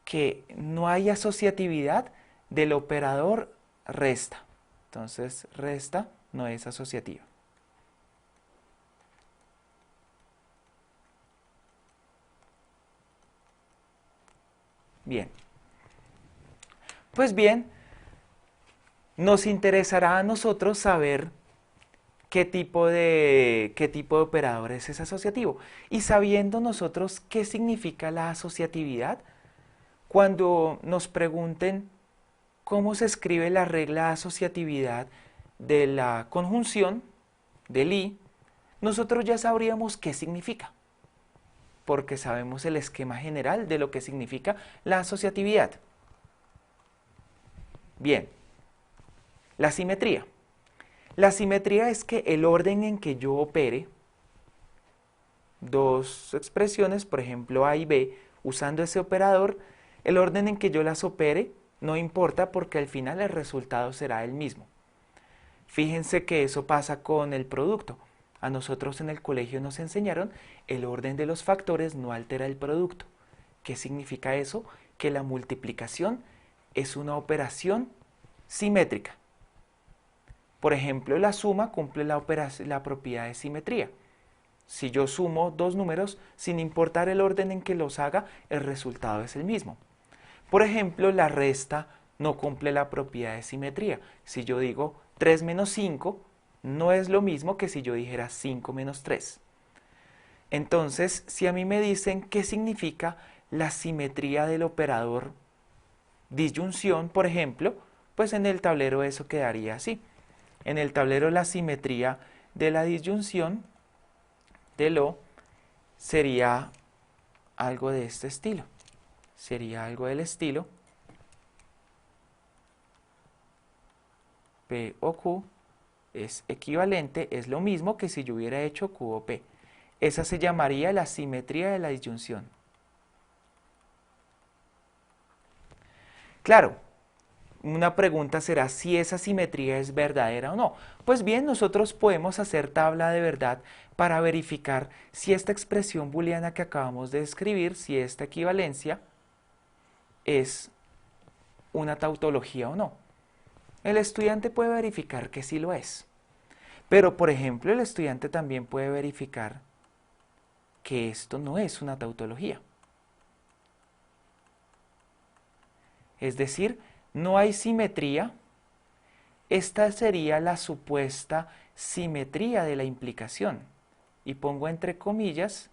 Speaker 1: Que no hay asociatividad del operador resta. Entonces, resta no es asociativa. Bien. Pues bien, nos interesará a nosotros saber qué tipo de operadores es asociativo. Y sabiendo nosotros qué significa la asociatividad, cuando nos pregunten cómo se escribe la regla de asociatividad de la conjunción del i, nosotros ya sabríamos qué significa. porque sabemos el esquema general de lo que significa la asociatividad. Bien, la simetría. La simetría es que el orden en que yo opere dos expresiones, por ejemplo A y B, usando ese operador, el orden en que yo las opere no importa porque al final el resultado será el mismo. Fíjense que eso pasa con el producto. A nosotros en el colegio nos enseñaron el orden de los factores no altera el producto. ¿Qué significa eso? Que la multiplicación es una operación simétrica. Por ejemplo, la suma cumple la propiedad de simetría. Si yo sumo dos números, sin importar el orden en que los haga, el resultado es el mismo. Por ejemplo, la resta no cumple la propiedad de simetría. Si yo digo 3 menos 5, no es lo mismo que si yo dijera 5 menos 3. Entonces, si a mí me dicen qué significa la simetría del operador disyunción, por ejemplo, pues en el tablero eso quedaría así. En el tablero la simetría de la disyunción de lo sería algo de este estilo. Sería algo del estilo P o Q es equivalente, es lo mismo que si yo hubiera hecho Q o P. Esa se llamaría la simetría de la disyunción. Claro, una pregunta será si esa simetría es verdadera o no. Pues bien, nosotros podemos hacer tabla de verdad para verificar si esta expresión booleana que acabamos de escribir, si esta equivalencia es una tautología o no. El estudiante puede verificar que sí lo es. Pero, por ejemplo, el estudiante también puede verificar que esto no es una tautología. Es decir, no hay simetría. Esta sería la supuesta simetría de la implicación. Y pongo entre comillas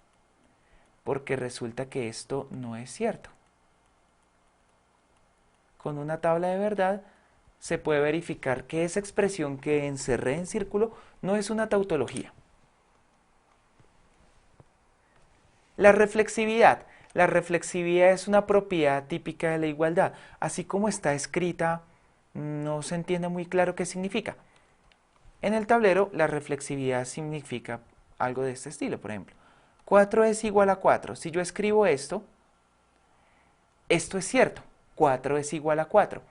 Speaker 1: porque resulta que esto no es cierto. Con una tabla de verdad se puede verificar que esa expresión que encerré en círculo no es una tautología. La reflexividad. La reflexividad es una propiedad típica de la igualdad. Así como está escrita, no se entiende muy claro qué significa. En el tablero, la reflexividad significa algo de este estilo, por ejemplo. 4 es igual a 4. Si yo escribo esto es cierto. 4 es igual a 4.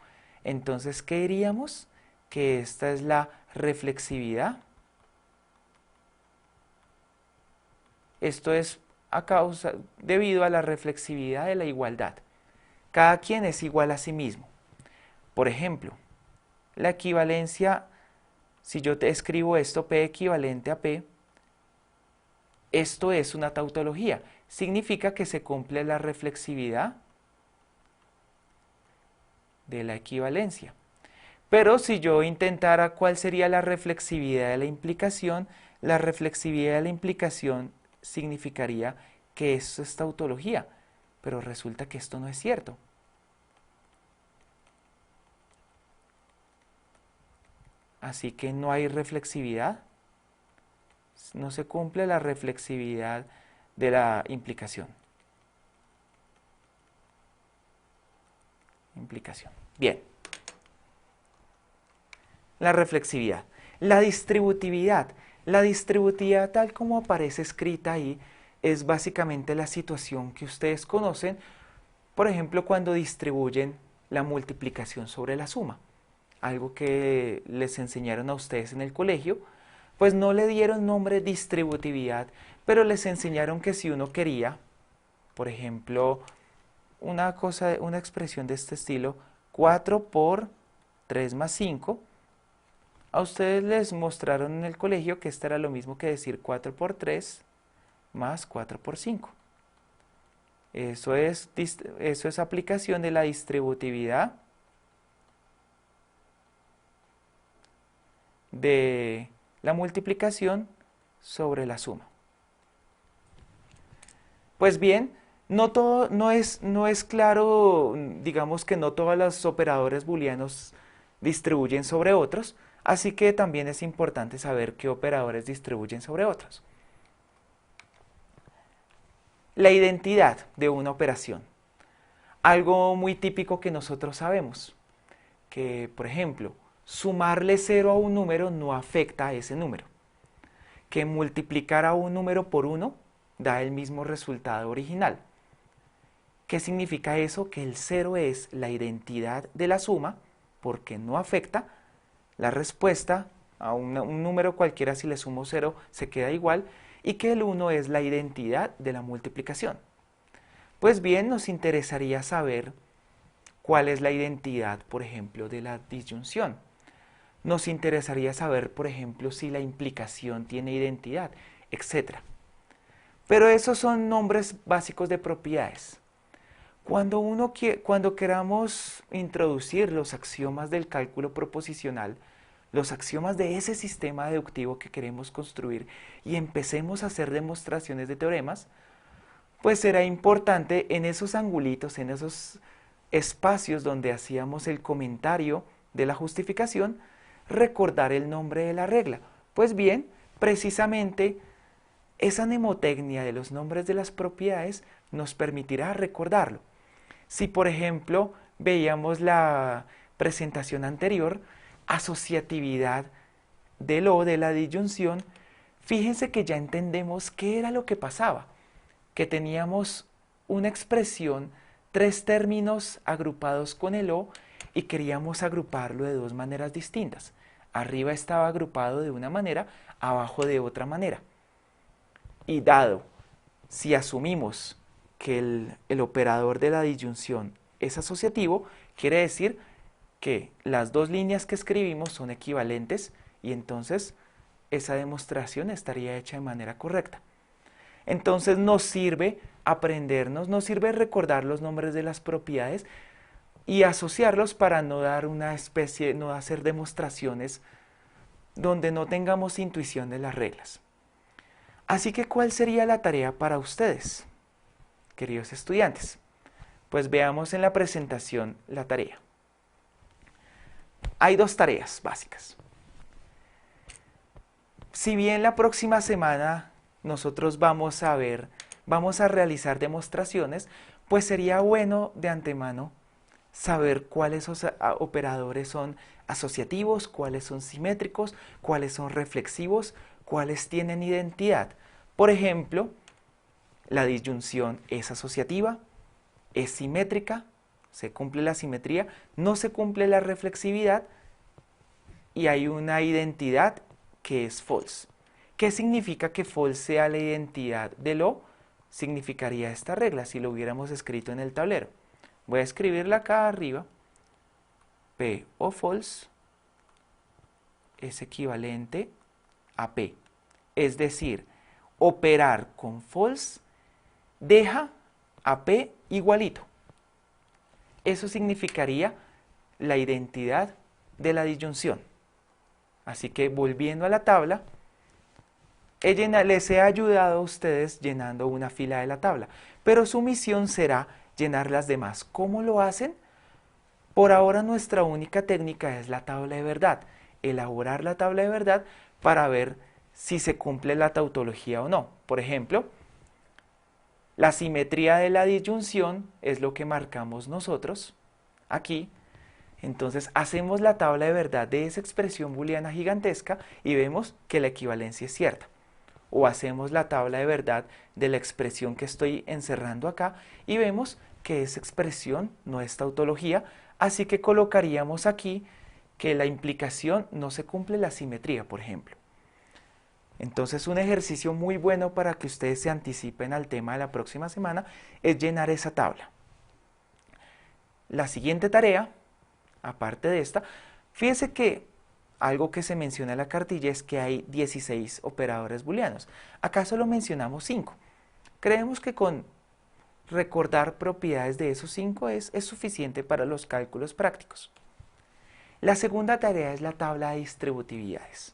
Speaker 1: Entonces, ¿qué diríamos? Que esta es la reflexividad. Esto es debido a la reflexividad de la igualdad. Cada quien es igual a sí mismo. Por ejemplo, la equivalencia, si yo te escribo esto, P equivalente a P, esto es una tautología. Significa que se cumple la reflexividad de la equivalencia. Pero si yo intentara cuál sería la reflexividad de la reflexividad de la implicación significaría que esto es tautología, pero resulta que esto no es cierto. Así que no hay reflexividad, no se cumple la reflexividad de la implicación. Bien. La reflexividad. La distributividad. La distributividad tal como aparece escrita ahí es básicamente la situación que ustedes conocen, por ejemplo, cuando distribuyen la multiplicación sobre la suma. Algo que les enseñaron a ustedes en el colegio, pues no le dieron nombre distributividad, pero les enseñaron que si uno quería, por ejemplo, una expresión de este estilo, 4 por 3 más 5, a ustedes les mostraron en el colegio que esto era lo mismo que decir 4 por 3 más 4 por 5. Eso es aplicación de la distributividad de la multiplicación sobre la suma. Pues bien, no es claro, digamos que no todos los operadores booleanos distribuyen sobre otros, así que también es importante saber qué operadores distribuyen sobre otros. La identidad de una operación. Algo muy típico que nosotros sabemos, que por ejemplo, sumarle 0 a un número no afecta a ese número. Que multiplicar a un número por 1 da el mismo resultado original. ¿Qué significa eso? Que el 0 es la identidad de la suma, porque no afecta la respuesta a un número cualquiera. Si le sumo 0 se queda igual, y que el 1 es la identidad de la multiplicación. Pues bien, nos interesaría saber cuál es la identidad, por ejemplo, de la disyunción. Nos interesaría saber, por ejemplo, si la implicación tiene identidad, etc. Pero esos son nombres básicos de propiedades. Cuando queramos introducir los axiomas del cálculo proposicional, los axiomas de ese sistema deductivo que queremos construir, y empecemos a hacer demostraciones de teoremas, pues será importante en esos angulitos, en esos espacios donde hacíamos el comentario de la justificación, recordar el nombre de la regla. Pues bien, precisamente esa mnemotecnia de los nombres de las propiedades nos permitirá recordarlo. Si por ejemplo veíamos la presentación anterior, asociatividad del o de la disyunción, fíjense que ya entendemos qué era lo que pasaba, que teníamos una expresión, 3 términos agrupados con el o, y queríamos agruparlo de 2 maneras distintas. Arriba estaba agrupado de una manera, abajo de otra manera. Y dado, si asumimos que el operador de la disyunción es asociativo, quiere decir que las 2 líneas que escribimos son equivalentes, y entonces esa demostración estaría hecha de manera correcta. Entonces nos sirve aprendernos, nos sirve recordar los nombres de las propiedades y asociarlos para no dar no hacer demostraciones donde no tengamos intuición de las reglas. Así que, ¿cuál sería la tarea para ustedes, queridos estudiantes? Pues veamos en la presentación la tarea. Hay 2 tareas básicas. Si bien la próxima semana nosotros vamos a realizar demostraciones, pues sería bueno de antemano saber cuáles operadores son asociativos, cuáles son simétricos, cuáles son reflexivos, cuáles tienen identidad. Por ejemplo, la disyunción es asociativa, es simétrica, se cumple la simetría, no se cumple la reflexividad, y hay una identidad que es false. ¿Qué significa que false sea la identidad del o? Significaría esta regla si lo hubiéramos escrito en el tablero. Voy a escribirla acá arriba. P o false es equivalente a P. Es decir, operar con false deja a P igualito. Eso significaría la identidad de la disyunción. Así que, volviendo a la tabla, les he ayudado a ustedes llenando una fila de la tabla, pero su misión será llenar las demás. ¿Cómo lo hacen? Por ahora nuestra única técnica es la tabla de verdad, elaborar la tabla de verdad para ver si se cumple la tautología o no. Por ejemplo, la simetría de la disyunción es lo que marcamos nosotros aquí. Entonces hacemos la tabla de verdad de esa expresión booleana gigantesca y vemos que la equivalencia es cierta. O hacemos la tabla de verdad de la expresión que estoy encerrando acá y vemos que esa expresión no es tautología, así que colocaríamos aquí que la implicación no se cumple la simetría, por ejemplo. Entonces, un ejercicio muy bueno para que ustedes se anticipen al tema de la próxima semana es llenar esa tabla. La siguiente tarea, aparte de esta, fíjense que algo que se menciona en la cartilla es que hay 16 operadores booleanos. Acá solo mencionamos 5. Creemos que con recordar propiedades de esos 5 es suficiente para los cálculos prácticos. La segunda tarea es la tabla de distributividades.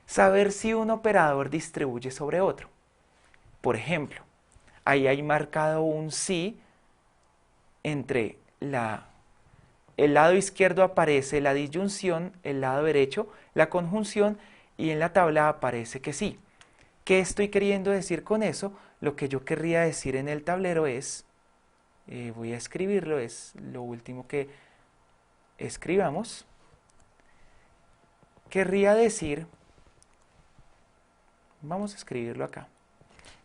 Speaker 1: Saber si un operador distribuye sobre otro. Por ejemplo, ahí hay marcado un sí entre el lado izquierdo aparece la disyunción, el lado derecho la conjunción, y en la tabla aparece que sí. ¿Qué estoy queriendo decir con eso? lo que yo querría decir en el tablero es, voy a escribirlo, es lo último que escribamos. Querría decir, vamos a escribirlo acá.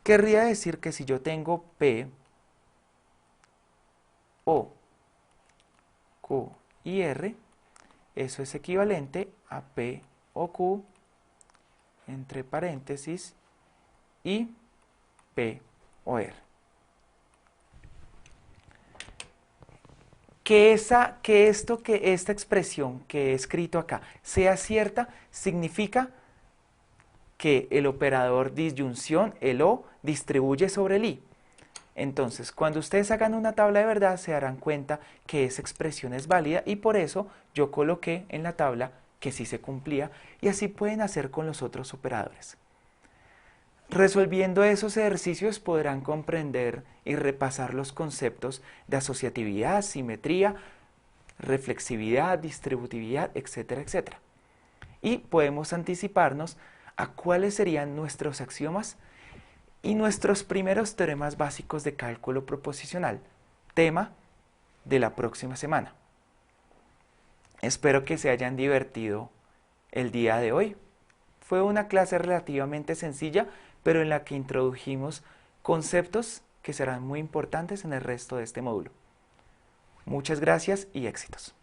Speaker 1: Querría decir que si yo tengo P, O, Q y R, eso es equivalente a P o Q entre paréntesis y P o R. Que esta expresión que he escrito acá sea cierta, significa que el operador disyunción, el O, distribuye sobre el I. Entonces, cuando ustedes hagan una tabla de verdad, se darán cuenta que esa expresión es válida y por eso yo coloqué en la tabla que sí se cumplía, y así pueden hacer con los otros operadores. Resolviendo esos ejercicios podrán comprender y repasar los conceptos de asociatividad, simetría, reflexividad, distributividad, etcétera, etcétera. Y podemos anticiparnos a cuáles serían nuestros axiomas y nuestros primeros teoremas básicos de cálculo proposicional, tema de la próxima semana. Espero que se hayan divertido el día de hoy. Fue una clase relativamente sencilla, pero en la que introdujimos conceptos que serán muy importantes en el resto de este módulo. Muchas gracias y éxitos.